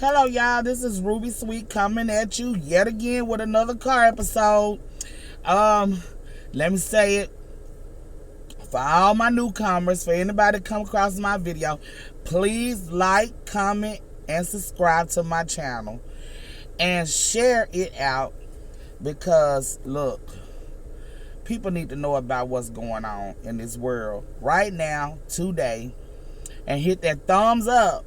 Hello, y'all. This is Ruby Sweet coming at you yet again with another car episode. Um, Let me say it for all my newcomers, for anybody that come across my video, please like, comment, and subscribe to my channel and share it out because look, people need to know about what's going on in this world right now, today, and hit that thumbs up.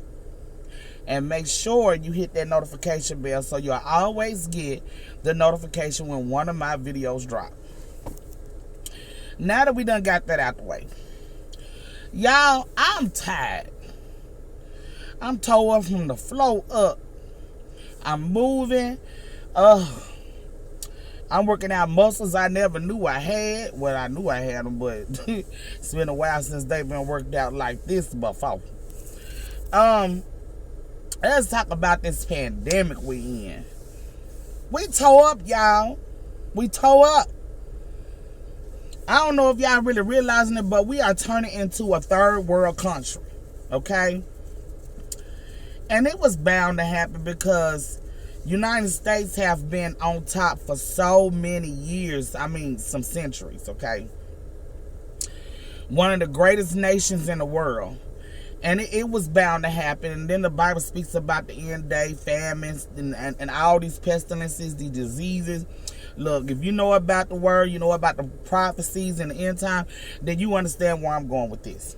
And make sure you hit that notification bell so you'll always get the notification when one of my videos drop. Now that we done got that out the way, y'all, I'm tired. I'm tore up from the flow up. I'm moving. I'm working out muscles I never knew I had. Well, I knew I had them, but it's been a while since they've been worked out like this before. Let's talk about this pandemic we in. We tore up, y'all. We tore up. I don't know if y'all really realizing it, but we are turning into a third world country. Okay? And it was bound to happen because United States have been on top for so many years. I mean, some centuries, okay? One of the greatest nations in the world. And it was bound to happen. And then the Bible speaks about the end day famines and all these pestilences, these diseases. Look, if you know about the word, you know about the prophecies in the end time, then you understand where I'm going with this.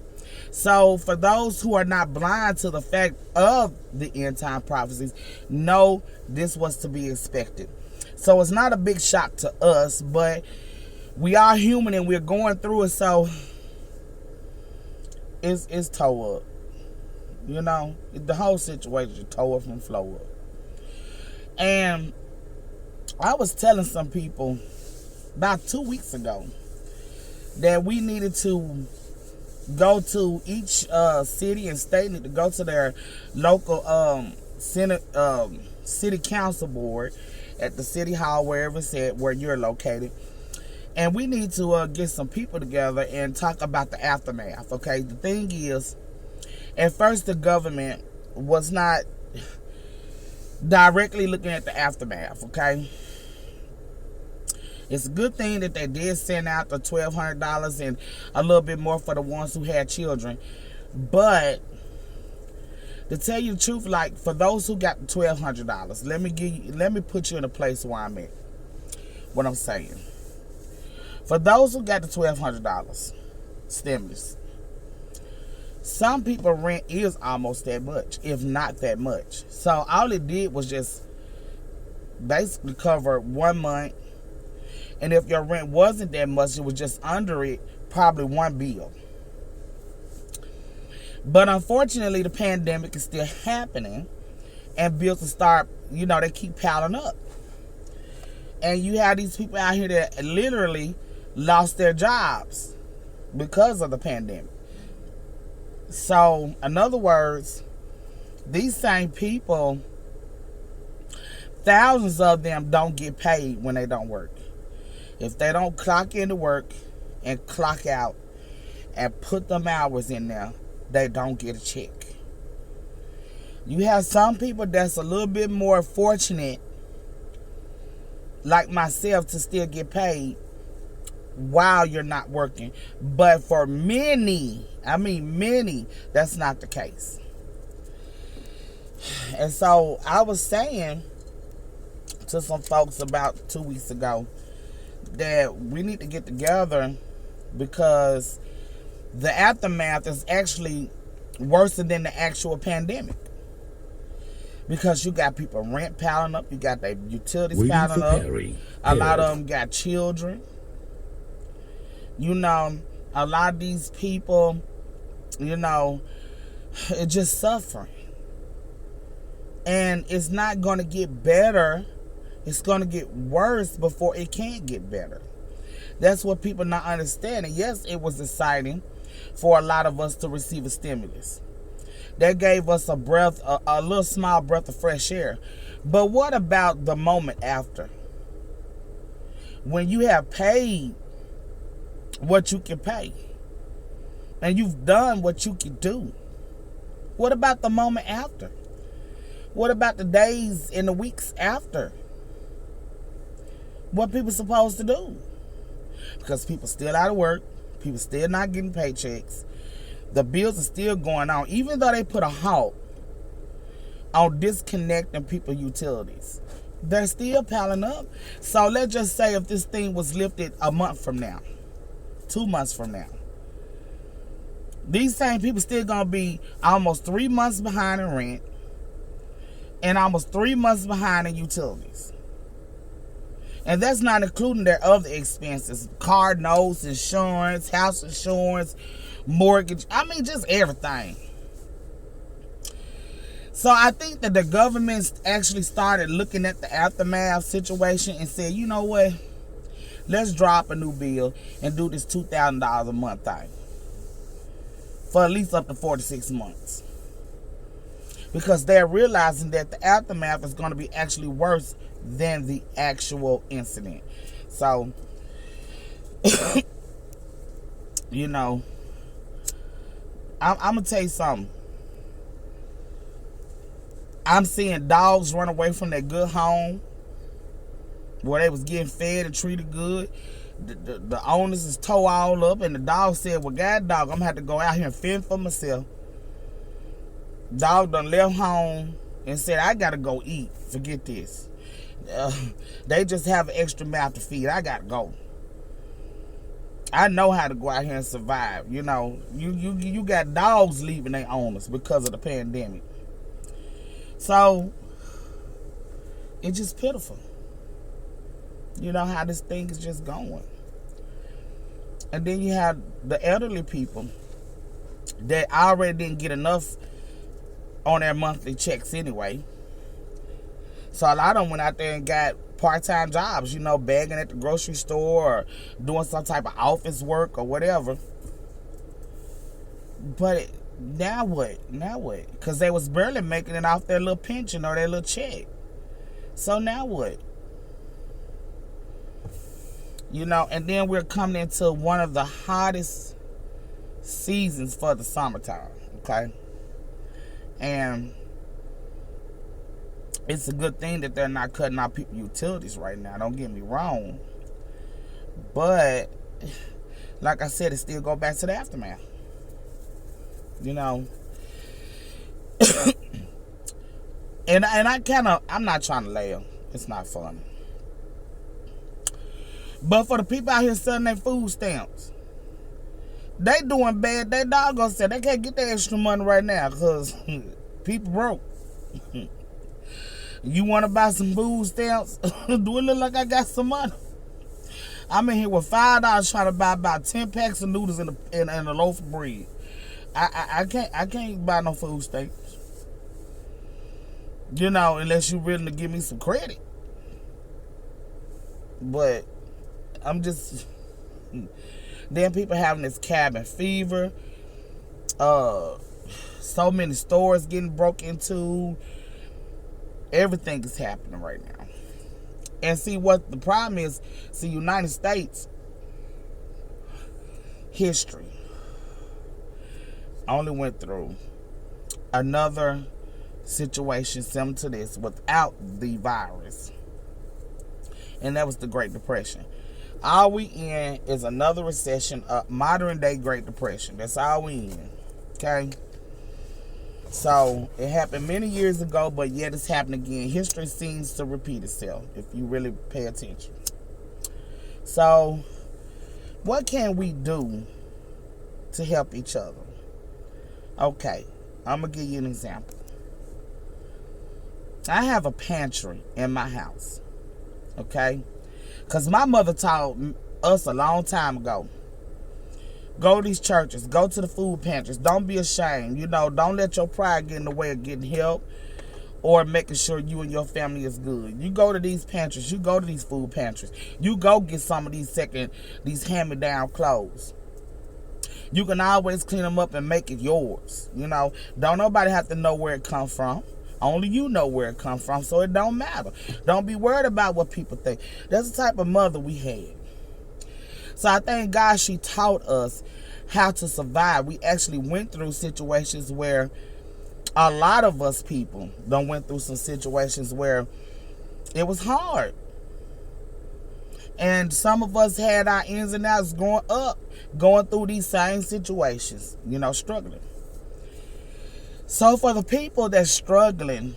So for those who are not blind to the fact of the end time prophecies, know this was to be expected. So it's not a big shock to us, but we are human and we're going through it. So it's tore up. You know, the whole situation tore from flow up. And I was telling some people about 2 weeks ago that we needed to go to each city and state, need to go to their local city council board at the city hall, wherever it's at, where you're located. And we need to get some people together and talk about the aftermath, okay? The thing is, at first, the government was not directly looking at the aftermath, okay? It's a good thing that they did send out the $1,200 and a little bit more for the ones who had children. But to tell you the truth, like for those who got the $1,200, let me put you in a place where I'm at. What I'm saying. For those who got the $1,200 stimulus, some people rent is almost that much, if not that much. So all it did was just basically cover 1 month. And if your rent wasn't that much, it was just under it, probably one bill. But unfortunately, the pandemic is still happening. And bills will start, they keep piling up. And you have these people out here that literally lost their jobs because of the pandemic. So, in other words, these same people, thousands of them don't get paid when they don't work. If they don't clock into work and clock out and put them hours in there, they don't get a check. You have some people that's a little bit more fortunate, like myself, to still get paid while you're not working. But for many, that's not the case. And so I was saying to some folks about 2 weeks ago that we need to get together because the aftermath is actually worse than the actual pandemic. Because you got people rent piling up, you got their utilities piling up. A lot of them got children. A lot of these people, it's just suffering. And it's not going to get better. It's going to get worse before it can get better. That's what people not understanding. Yes, it was exciting for a lot of us to receive a stimulus. That gave us a little small breath of fresh air. But what about the moment after? When you have paid what you can pay and you've done what you can do, what about the moment after? What about the days and the weeks after? What people supposed to do? Because people still out of work. People still not getting paychecks. The bills are still going on. Even though they put a halt on disconnecting people's utilities, they're still piling up. So let's just say if this thing was lifted a month from now, 2 months from now, these same people still gonna be almost 3 months behind in rent and almost 3 months behind in utilities. And that's not including their other expenses: car notes, insurance, house insurance, mortgage. I mean, just everything. So I think that the government actually started looking at the aftermath situation and said, you know what? Let's drop a new bill and do this $2,000 a month thing for at least up to 46 months. Because they're realizing that the aftermath is going to be actually worse than the actual incident. So, you know, I'm going to tell you something. I'm seeing dogs run away from their good home where they was getting fed and treated good. The owners is tore all up, and the dog said, well, God dog, I'm going to have to go out here and fend for myself. Dog done left home and said, I got to go eat. Forget this. They just have an extra mouth to feed. I got to go. I know how to go out here and survive. You know, you got dogs leaving their owners because of the pandemic. So, it's just pitiful. You know how this thing is just going. And then you have the elderly people that already didn't get enough on their monthly checks anyway. So a lot of them went out there and got part-time jobs, you know, bagging at the grocery store or doing some type of office work or whatever. But now what? Now what? Because they was barely making it off their little pension or their little check. So now what? You know, and then we're coming into one of the hottest seasons for the summertime, okay? And it's a good thing that they're not cutting out people's utilities right now. Don't get me wrong. But, like I said, it still go back to the aftermath. You know. and I'm not trying to laugh. It's not funny. But for the people out here selling their food stamps, they doing bad. They doggone said they can't get their extra money right now because people broke. You want to buy some food stamps? Do it look like I got some money? I'm in here with $5 trying to buy about 10 packs of noodles and a loaf of bread. I can't buy no food stamps. You know, unless you're willing to give me some credit. But I'm just... Then people having this cabin fever. So many stores getting broke into. Everything is happening right now. And see what the problem is. See, United States history only went through another situation similar to this without the virus. And that was the Great Depression. All we in is another recession, a modern day Great Depression. That's all we in. Okay? So, it happened many years ago, but yet it's happening again. History seems to repeat itself if you really pay attention. So, what can we do to help each other? Okay, I'm going to give you an example. I have a pantry in my house. Okay? Because my mother taught us a long time ago. Go to these churches. Go to the food pantries. Don't be ashamed. You know, don't let your pride get in the way of getting help or making sure you and your family is good. You go to these pantries. You go to these food pantries. You go get some of these hand-me-down clothes. You can always clean them up and make it yours. You know, don't nobody have to know where it comes from. Only you know where it comes from, so it don't matter. Don't be worried about what people think. That's the type of mother we had. So I thank God she taught us how to survive. We actually went through situations where A lot of us people done went through some situations where it was hard. And some of us had our ins and outs going through these same situations, struggling. So for the people that's struggling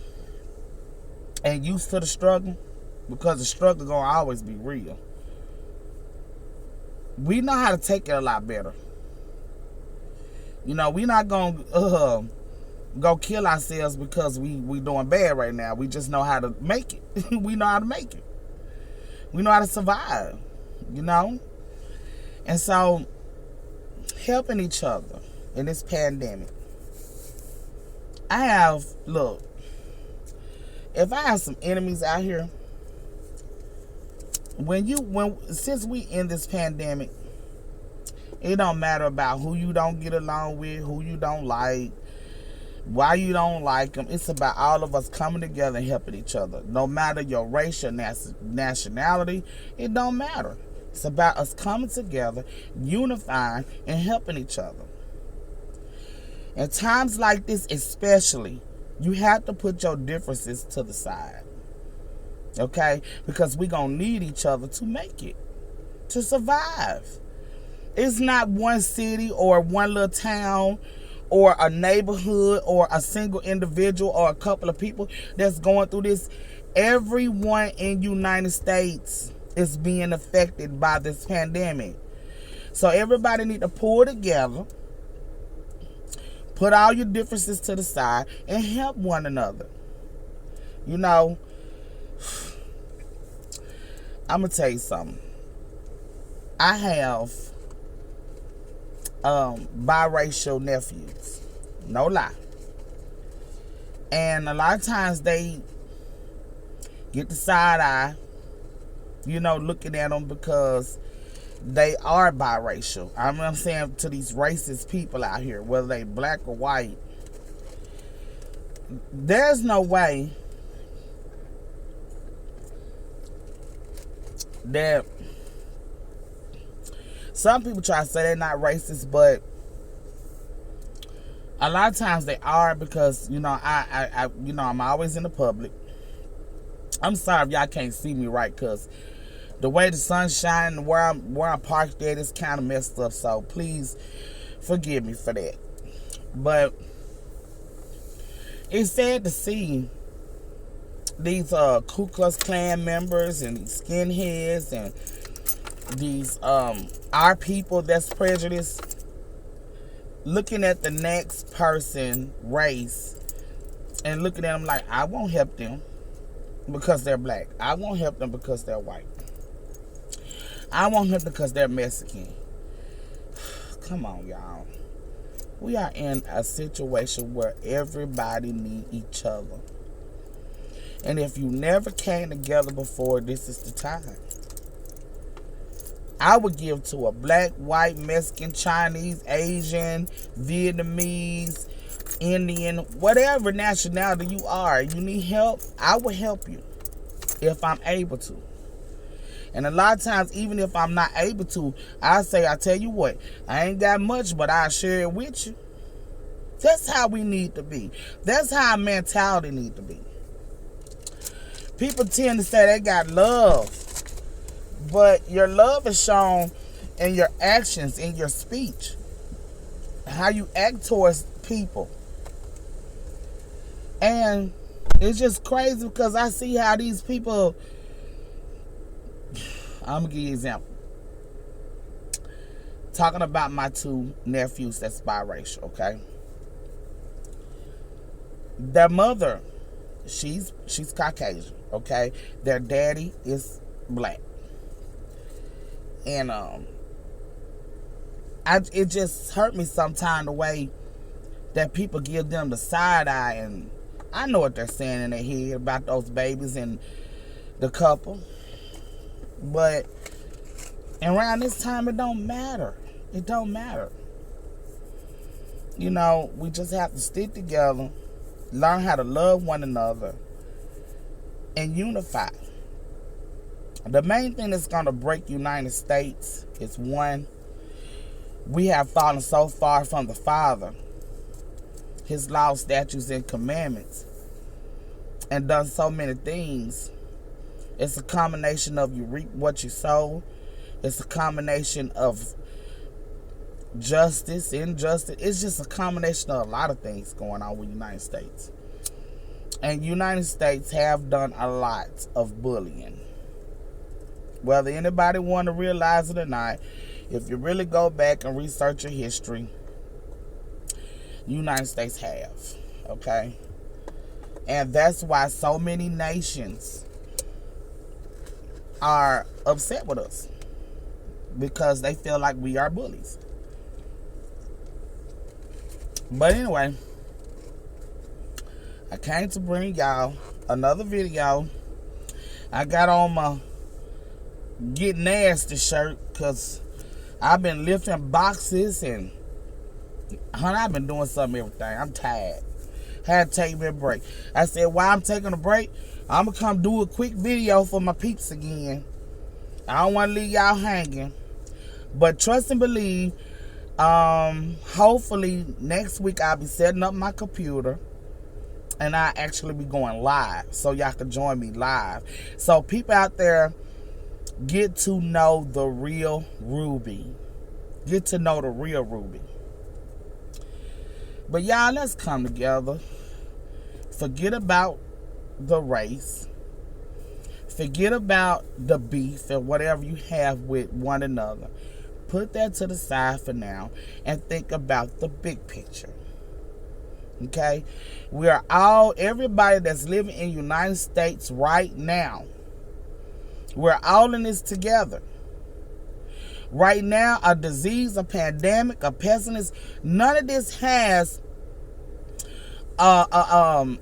and used to the struggle, because the struggle gonna always be real, we know how to take it a lot better. We not gonna go kill ourselves because we doing bad right now. We just know how to make it. We know how to make it. We know how to survive, And so, helping each other in this pandemic. If I have some enemies out here, since we in this pandemic, it don't matter about who you don't get along with, who you don't like, why you don't like them. It's about all of us coming together and helping each other. No matter your race or nationality, it don't matter. It's about us coming together, unifying, and helping each other. In times like this especially, you have to put your differences to the side. Okay? Because we're going to need each other to make it, to survive. It's not one city or one little town or a neighborhood or a single individual or a couple of people that's going through this. Everyone in the United States is being affected by this pandemic. So everybody need to pull together, put all your differences to the side, and help one another. I'm going to tell you something. I have biracial nephews. No lie. And a lot of times they get the side eye, looking at them because they are biracial. I'm saying to these racist people out here, whether they black or white, there's no way that some people try to say they're not racist, but a lot of times they are because, I'm always in the public. I'm sorry if y'all can't see me right, because the way the sun's shining, where I'm parked at is kind of messed up. So please forgive me for that. But it's sad to see these Ku Klux Klan members and these skinheads and these our people that's prejudiced looking at the next person race and looking at them like, I won't help them because they're black. I won't help them because they're white. I won't help them because they're Mexican. Come on, y'all. We are in a situation where everybody needs each other. And if you never came together before, this is the time. I would give to a black, white, Mexican, Chinese, Asian, Vietnamese, Indian, whatever nationality you are. You need help, I will help you if I'm able to. And a lot of times, even if I'm not able to, I tell you what, I ain't got much, but I'll share it with you. That's how we need to be. That's how our mentality need to be. People tend to say they got love, but your love is shown in your actions, in your speech, how you act towards people. And it's just crazy because I see how these people, I'm going to give you an example. Talking about my two nephews that's biracial, okay? Their mother, she's Caucasian, okay? Their daddy is black. And it just hurt me sometimes the way that people give them the side eye, and I know what they're saying in their head about those babies and the couple. But around this time, it don't matter. It don't matter. We just have to stick together, learn how to love one another, and unify. The main thing that's going to break United States is, one, we have fallen so far from the Father. his laws, statutes, and commandments, and done so many things. It's a combination of you reap what you sow. It's a combination of justice, injustice. It's just a combination of a lot of things going on with the United States. And United States have done a lot of bullying. Whether anybody want to realize it or not, if you really go back and research your history, United States have. Okay? And that's why so many nations are upset with us. Because they feel like we are bullies. But anyway, I came to bring y'all another video. I got on my Get Nasty shirt because I've been lifting boxes and I've been doing something everything. I'm tired. Had to take me a break. I said, while I'm taking a break, I'm going to come do a quick video for my peeps again. I don't want to leave y'all hanging. But trust and believe, hopefully next week I'll be setting up my computer and I'll actually be going live so y'all can join me live. So people out there, get to know the real Ruby. Get to know the real Ruby. But y'all, let's come together. Forget about the race. Forget about the beef and whatever you have with one another. Put that to the side for now and think about the big picture. Okay? We are all, everybody that's living in the United States right now, we're all in this together. Right now, a disease, a pandemic, a pestilence, none of this has a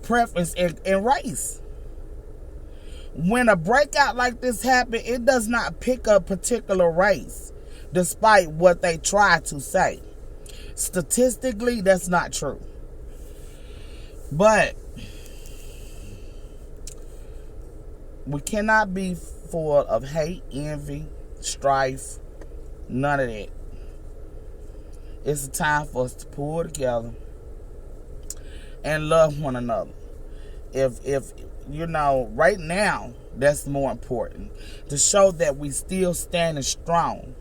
preference in race. When a breakout like this happens, it does not pick a particular race, despite what they try to say. Statistically, that's not true. But we cannot be full of hate, envy, strife, none of that. It's a time for us to pull together and love one another. If you know, right now, that's more important. To show that we still standing strong.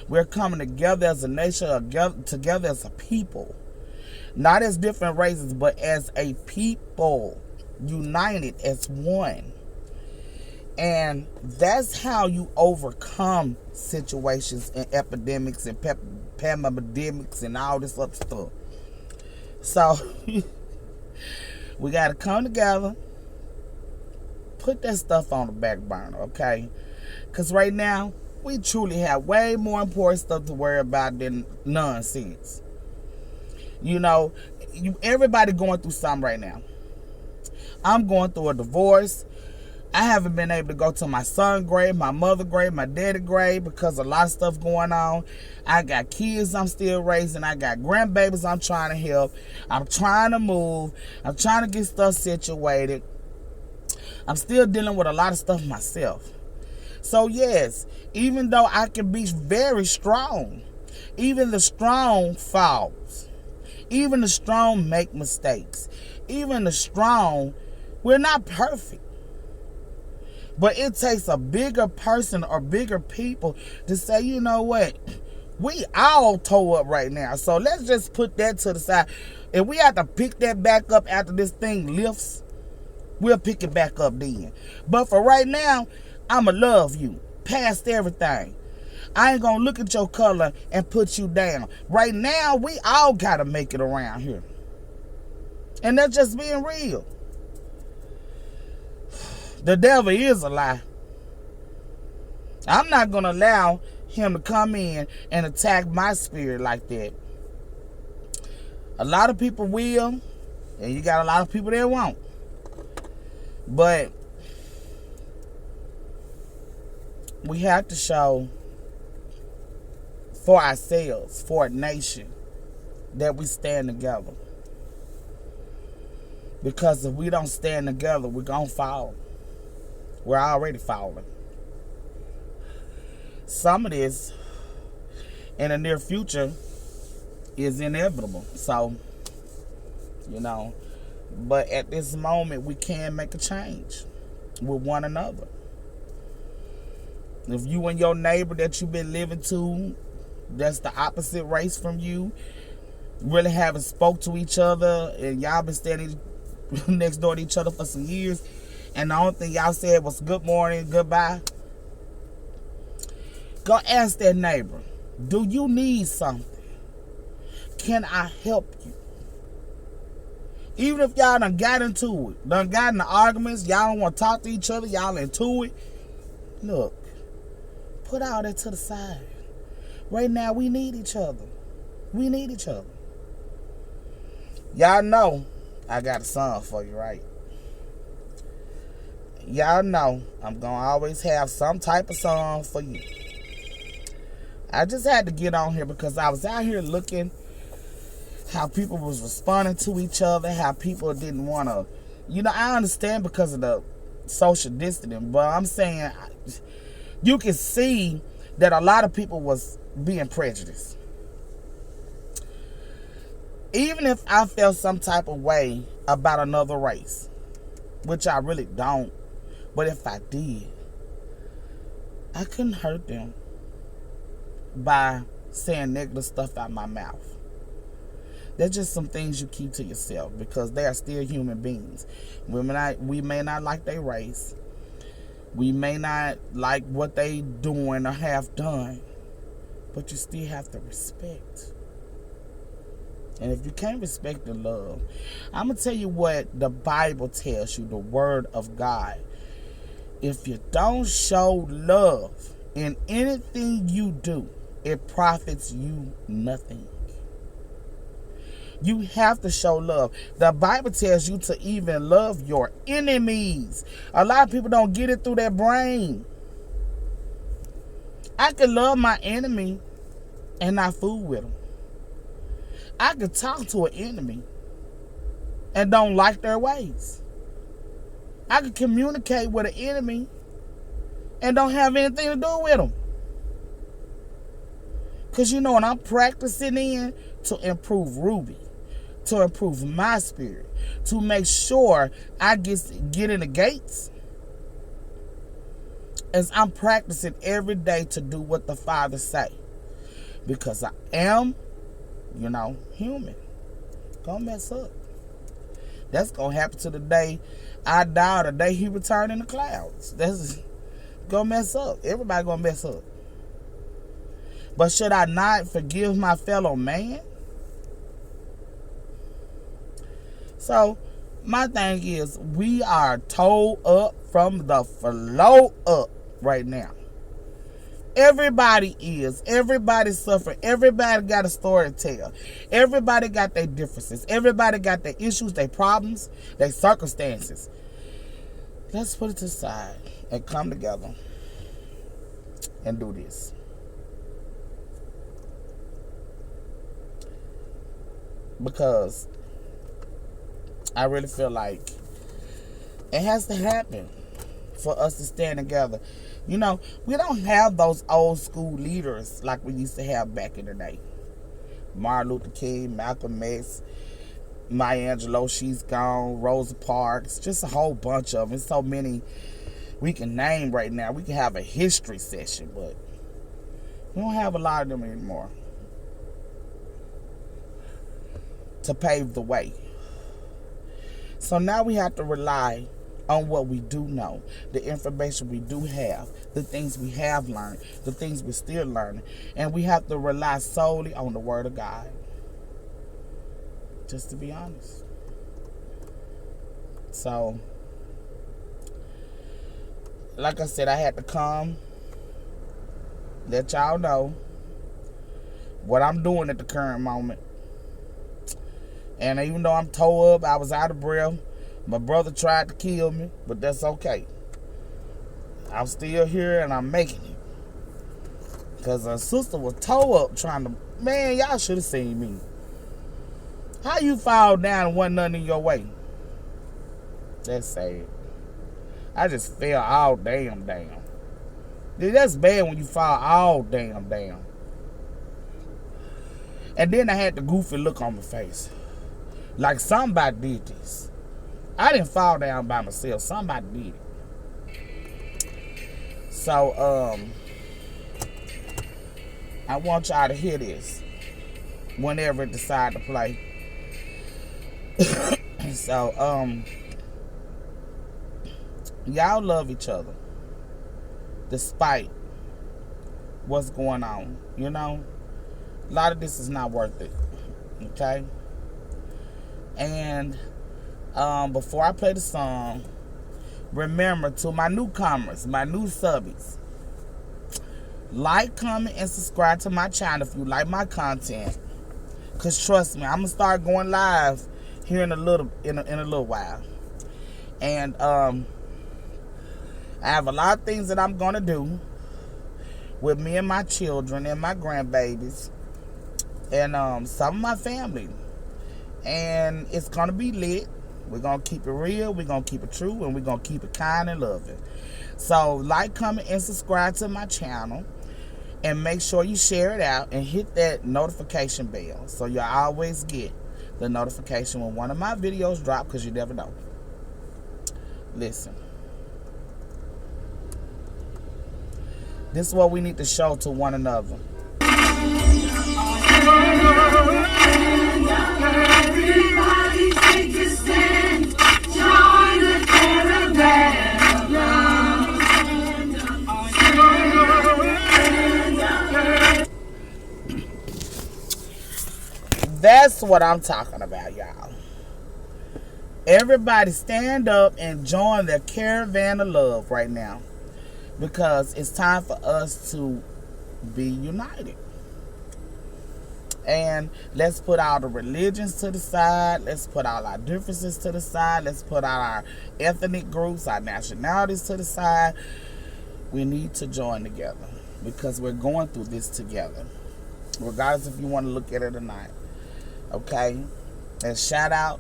We're coming together as a nation, together as a people. Not as different races, but as a people. United as one. And that's how you overcome situations and epidemics and pandemics and all this other stuff. So, we got to come together. Put that stuff on the back burner, okay? Because right now, we truly have way more important stuff to worry about than nonsense. You know, everybody going through something right now. I'm going through a divorce. I haven't been able to go to my son's grave, my mother's grave, my daddy's grave because a lot of stuff going on. I got kids I'm still raising. I got grandbabies I'm trying to help. I'm trying to move. I'm trying to get stuff situated. I'm still dealing with a lot of stuff myself. So yes, even though I can be very strong, even the strong falls. Even the strong make mistakes. Even the strong, we're not perfect. But it takes a bigger person or bigger people to say, you know what? We all toe up right now. So let's just put that to the side. If we have to pick that back up after this thing lifts, we'll pick it back up then. But for right now, I'ma love you past everything. I ain't gonna look at your color and put you down. Right now, we all gotta make it around here. And that's just being real. The devil is a lie. I'm not gonna allow him to come in and attack my spirit like that. A lot of people will, and you got a lot of people that won't. But we have to show for ourselves, for a nation, that we stand together. Because if we don't stand together, we're going to fall. We're already falling. Some of this in the near future is inevitable. So you know. But at this moment, we can make a change with one another. If you and your neighbor that you've been living to, that's the opposite race from you, really haven't spoke to each other, and y'all been standing next door to each other for some years, and the only thing y'all said was good morning, goodbye, go ask that neighbor, do you need something? Can I help you? Even if y'all done got into it, done got into arguments, y'all don't want to talk to each other, y'all into it, look, put all that to the side. Right now, we need each other. We need each other. Y'all know I got a song for you, right? Y'all know I'm going to always have some type of song for you. I just had to get on here because I was out here looking how people was responding to each other, how people didn't want to, I understand because of the social distancing, but I'm saying you can see that a lot of people was being prejudiced. Even if I felt some type of way about another race, which I really don't, but if I did, I couldn't hurt them by saying negative stuff out my mouth. There's just some things you keep to yourself because they are still human beings. We may not like their race. We may not like what they doing or have done, but you still have to respect. And if you can't respect and love, I'm going to tell you what the Bible tells you, the Word of God. If you don't show love in anything you do, it profits you nothing. You have to show love. The Bible tells you to even love your enemies. A lot of people don't get it through their brain. I can love my enemy and not fool with them. I could talk to an enemy and don't like their ways. I could communicate with an enemy and don't have anything to do with them. Because what I'm practicing in to improve Ruby, to improve my spirit, to make sure I get in the gates, as I'm practicing every day to do what the Father say. Because I am, human. Gonna mess up. That's gonna happen to the day I die or the day he return in the clouds. That's gonna mess up. Everybody gonna mess up. But should I not forgive my fellow man? So, my thing is, we are towed up from the flow up right now. Everybody is. Everybody's suffering. Everybody got a story to tell. Everybody got their differences. Everybody got their issues, their problems, their circumstances. Let's put it to the side and come together and do this. Because I really feel like it has to happen for us to stand together. We don't have those old school leaders like we used to have back in the day. Martin Luther King, Malcolm X, Maya Angelou, she's gone, Rosa Parks, just a whole bunch of them. There's so many we can name right now. We can have a history session, but we don't have a lot of them anymore to pave the way. So now we have to rely on what we do know, the information we do have, the things we have learned, the things we're still learning. And we have to rely solely on the Word of God. Just to be honest. So, like I said, I had to come, let y'all know what I'm doing at the current moment. And even though I'm tore up, I was out of breath. My brother tried to kill me, but that's okay. I'm still here and I'm making it. Because her sister was tore up trying to... Man, y'all should have seen me. How you fall down and wasn't nothing in your way? That's sad. I just fell all damn down. That's bad when you fall all damn down. And then I had the goofy look on my face. Like somebody did this. I didn't fall down by myself. Somebody did it. So, I want y'all to hear this whenever it decide to play. So, y'all love each other despite what's going on. You know, a lot of this is not worth it. Okay? And before I play the song, remember, to my newcomers, my new subbies, like, comment, and subscribe to my channel if you like my content. Cause trust me, I'm gonna start going live here in a little while. And I have a lot of things that I'm gonna do with me and my children and my grandbabies and some of my family. And it's gonna be lit. We're gonna keep it real, we're gonna keep it true, and we're gonna keep it kind and loving. So like, comment, and subscribe to my channel. And make sure you share it out and hit that notification bell so you'll always get the notification when one of my videos drop, because you never know. Listen. This is what we need to show to one another. Everybody take a stand. Join the caravan of love. That's what I'm talking about, y'all. Everybody stand up and join the caravan of love right now, because it's time for us to be united. And let's put all the religions to the side. Let's put all our differences to the side. Let's put all our ethnic groups, our nationalities to the side. We need to join together because we're going through this together, regardless if you want to look at it or not. Okay? And shout out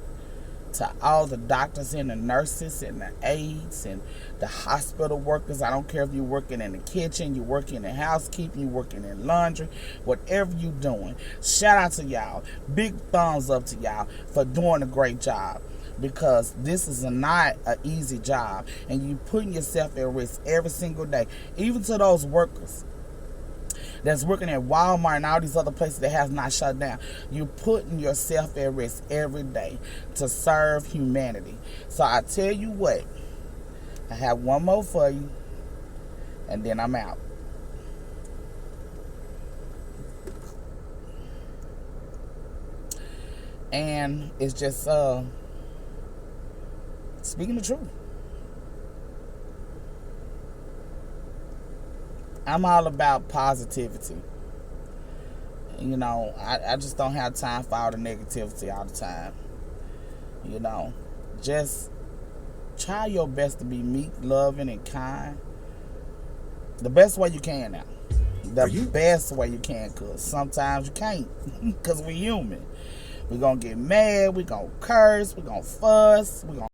to all the doctors and the nurses and the aides and the hospital workers. I don't care if you're working in the kitchen, you're working in housekeeping, you're working in laundry, whatever you're doing. Shout out to y'all. Big thumbs up to y'all for doing a great job, because this is not an easy job, and you're putting yourself at risk every single day. Even to those workers that's working at Walmart and all these other places that have not shut down. You're putting yourself at risk every day to serve humanity. So I tell you what, I have one more for you, and then I'm out. And it's just speaking the truth. I'm all about positivity. You know, I just don't have time for all the negativity all the time. You know, just try your best to be meek, loving, and kind. The best way you can now. The best way you can, because sometimes you can't, because we're human. We're going to get mad, we're going to curse, we're going to fuss, we're going to